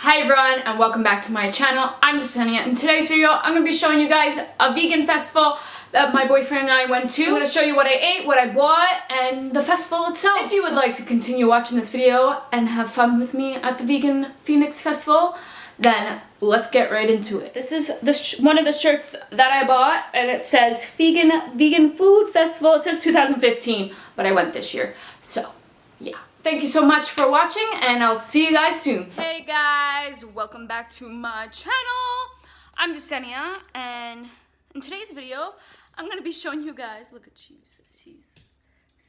Hi everyone and welcome back to my channel. I'm Justenia. In today's video I'm going to be showing you guys a vegan festival that my boyfriend and I went to. I'm going to show you what I ate, what I bought, and the festival itself. If you would like to continue watching this video and have fun with me at the Vegan Phoenix Festival, then let's get right into it. This is one of the shirts that I bought, and it says Vegan Food Festival. It says 2015, but I went this year. So, yeah. Thank you so much for watching, and I'll see you guys soon. Hey guys, welcome back to my channel. I'm Justenia, and in today's video, I'm going to be showing you guys, look at she's a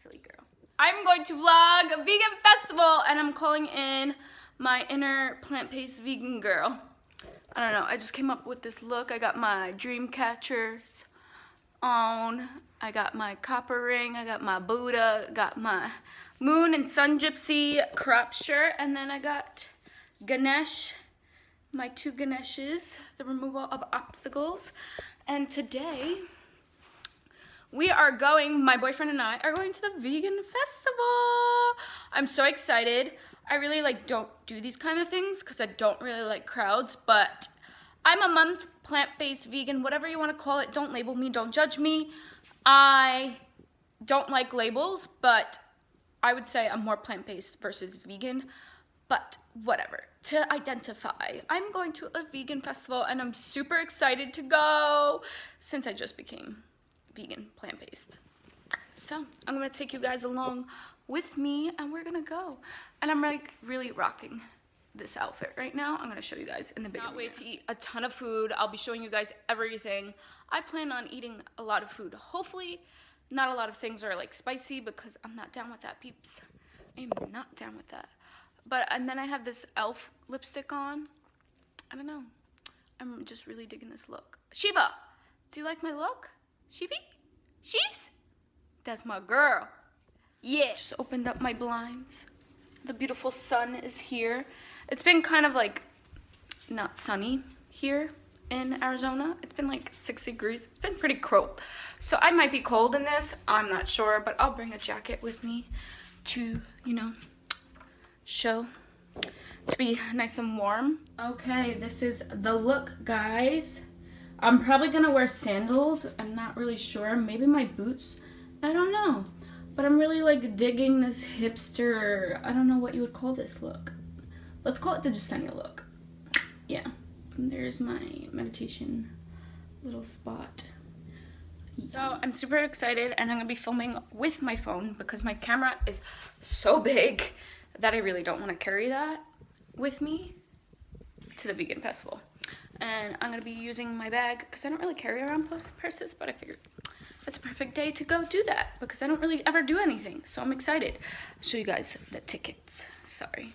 silly girl. I'm going to vlog a vegan festival, and I'm calling in my inner plant-based vegan girl. I don't know, I just came up with this look. I got my dream catchers on, I got my copper ring, I got my Buddha, got my moon and sun gypsy crop shirt, and then I got Ganesh, my two Ganeshes, the removal of obstacles. And today we are going, my boyfriend and I are going to the vegan festival. I'm so excited. I really don't do these kind of things because I don't really like crowds, but I'm a month plant-based vegan, whatever you want to call it. Don't label me, don't judge me. I don't like labels, but I would say I'm more plant-based versus vegan, but whatever. To identify, I'm going to a vegan festival and I'm super excited to go since I just became vegan plant-based. So I'm gonna take you guys along with me and we're gonna go. And I'm really rocking this outfit right now. I'm gonna show you guys in the bigger. Can't wait to eat a ton of food. I'll be showing you guys everything. I plan on eating a lot of food. Hopefully not a lot of things are spicy because I'm not down with that, peeps. I am not down with that. And then I have this e.l.f. lipstick on. I don't know. I'm just really digging this look. Shiva, do you like my look? Shivi? Sheeves? That's my girl. Yeah. Just opened up my blinds. The beautiful sun is here. It's been kind of not sunny here in Arizona. It's been 6 degrees. It's been pretty cold. So I might be cold in this. I'm not sure, but I'll bring a jacket with me to, show, to be nice and warm. Okay, this is the look, guys. I'm probably gonna wear sandals. I'm not really sure. Maybe my boots. I don't know. But I'm really digging this hipster, I don't know what you would call this look. Let's call it the Justenia look. Yeah. And there's my meditation little spot. So I'm super excited and I'm gonna be filming with my phone because my camera is so big that I really don't want to carry that with me to the vegan festival. And I'm gonna be using my bag because I don't really carry around purses, but I figured it's a perfect day to go do that because I don't really ever do anything. So I'm excited. I'll show you guys the tickets. Sorry,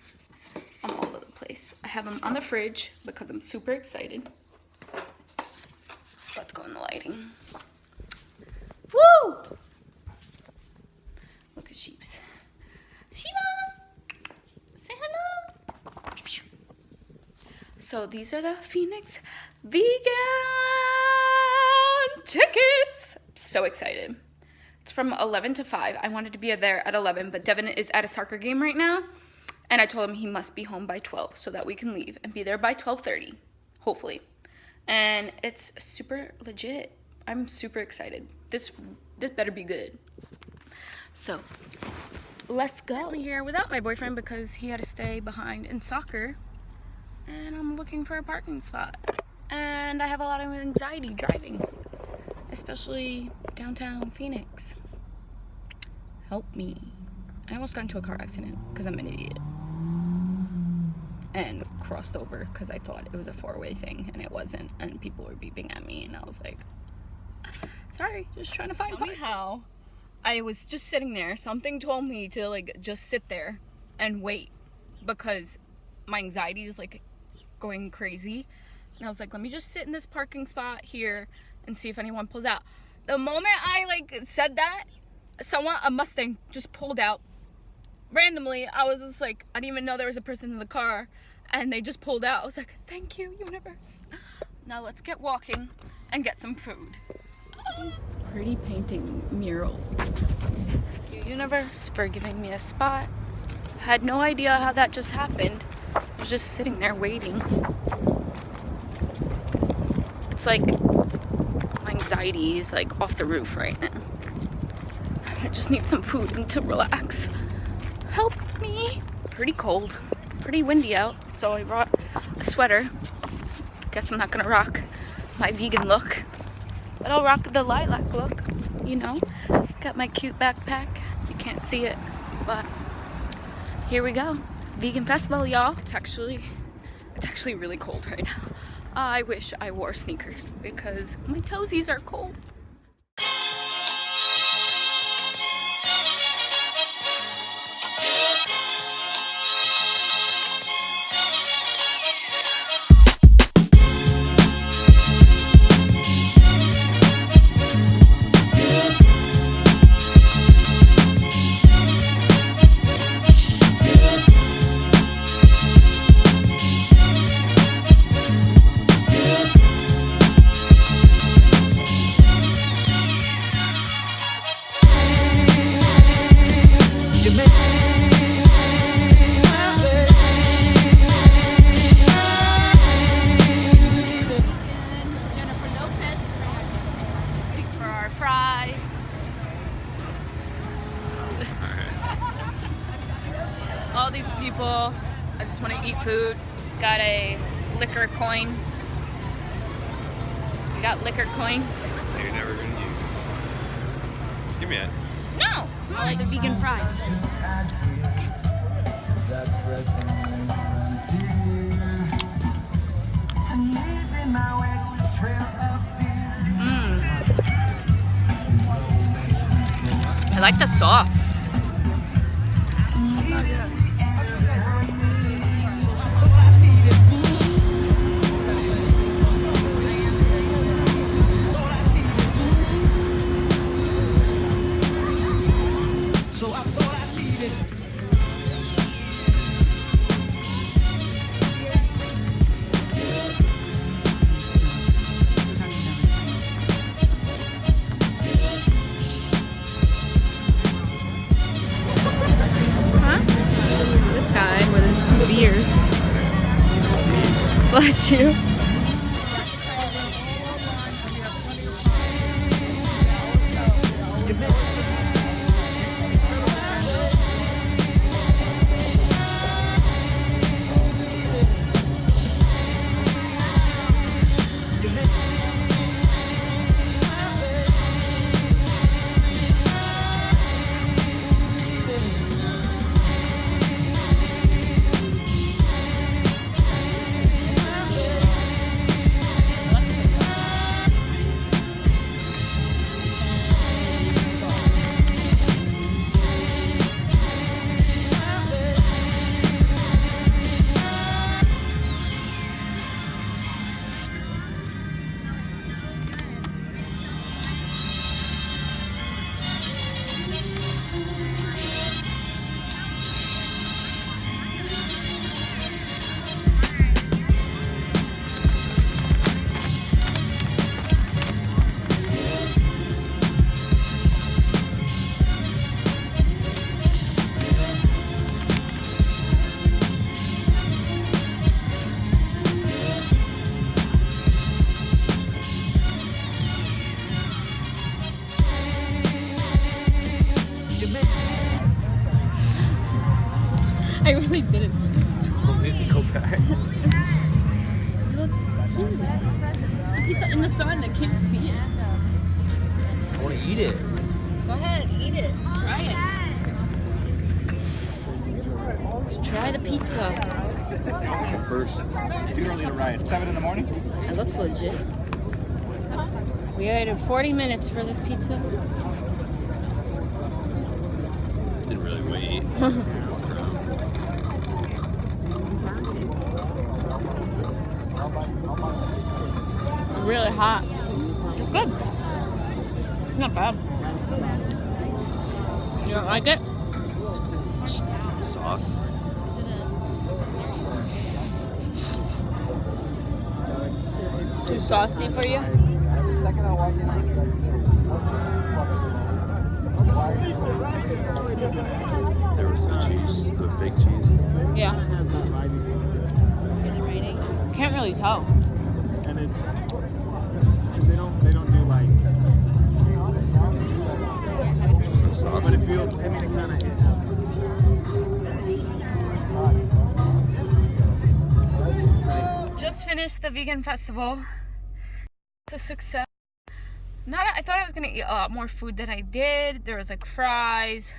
I'm all over the place. I have them on the fridge because I'm super excited. Let's go in the lighting. Woo! Look at sheeps. Shiva! Say hello! So these are the Phoenix vegan tickets. So excited. It's from 11 to 5. I wanted to be there at 11, but Devin is at a soccer game right now. And I told him he must be home by 12 so that we can leave and be there by 12:30, hopefully. And it's super legit. I'm super excited. This better be good. So let's go. I'm here without my boyfriend because he had to stay behind in soccer. And I'm looking for a parking spot. And I have a lot of anxiety driving, especially downtown Phoenix. Help me. I almost got into a car accident because I'm an idiot. And crossed over because I thought it was a four-way thing and it wasn't. And people were beeping at me and I was like, sorry, just trying to find Tell me how. I was just sitting there. Something told me to just sit there and wait because my anxiety is going crazy. And I was like, let me just sit in this parking spot here and see if anyone pulls out. The moment I said that, a Mustang just pulled out randomly. I was just I didn't even know there was a person in the car and they just pulled out. I was like, thank you, universe. Now let's get walking and get some food. These pretty painting murals. Thank you, universe, for giving me a spot. Had no idea how that just happened. I was just sitting there waiting. It's like my anxiety is like off the roof right now. I just need some food and to relax. Help me. Pretty cold, pretty windy out, so I brought a sweater. Guess I'm not gonna rock my vegan look, but I'll rock the lilac look, you know. Got my cute backpack. You can't see it, but here we go. Vegan festival, y'all. It's actually really cold right now. I wish I wore sneakers because my toesies are cold. All these people, I just want to eat food. Got a liquor coin. We got liquor coins. You're never gonna use. Give me it. No, it's more like the vegan fries. I like the sauce. Beers. Bless you. I really didn't. We'll need to go back. Look, the pizza in the sun, I can't see it. I want to eat it. Go ahead, eat it. Try it. Let's try the pizza. First. It's too early to ride. 7 in the morning? It looks legit. We waited 40 minutes for this pizza. Didn't really wait. Really hot. It's good. It's not bad. You don't like it? Sauce. Too saucy for you? There was some cheese, the fake cheese. Yeah. really tell. And it's they don't do like. But it feels. I mean, it kind of. Just finished the vegan festival. It's a success. I thought I was gonna eat a lot more food than I did. There was like fries,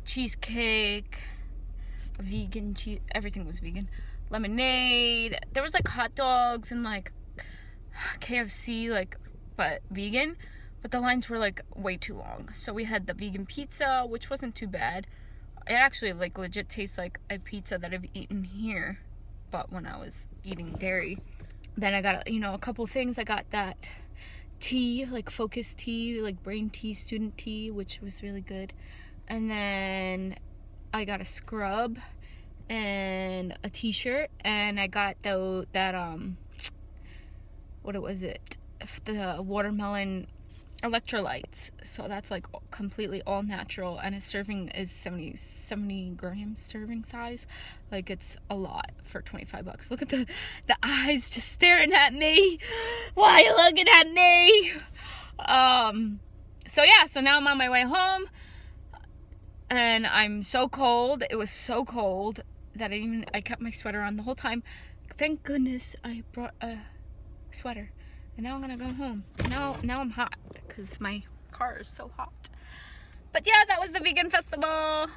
cheesecake, vegan cheese. Everything was vegan. Lemonade. There was like hot dogs and like KFC, like, but vegan. But the lines were like way too long. So we had the vegan pizza, which wasn't too bad. It actually like legit tastes like a pizza that I've eaten here, but when I was eating dairy. Then I got, you know, a couple things. I got that tea, like focus tea, like brain tea, student tea, which was really good. And then I got a scrub and a t-shirt, and I got what was it? The watermelon electrolytes. So that's like completely all natural, and a serving is 70 grams serving size. Like, it's a lot for 25 bucks. Look at the eyes just staring at me. Why are you looking at me? So yeah, so now I'm on my way home, and I'm so cold. It was so cold that I kept my sweater on the whole time. Thank goodness I brought a sweater. And now I'm gonna go home. Now I'm hot because my car is so hot. But yeah, that was the vegan festival.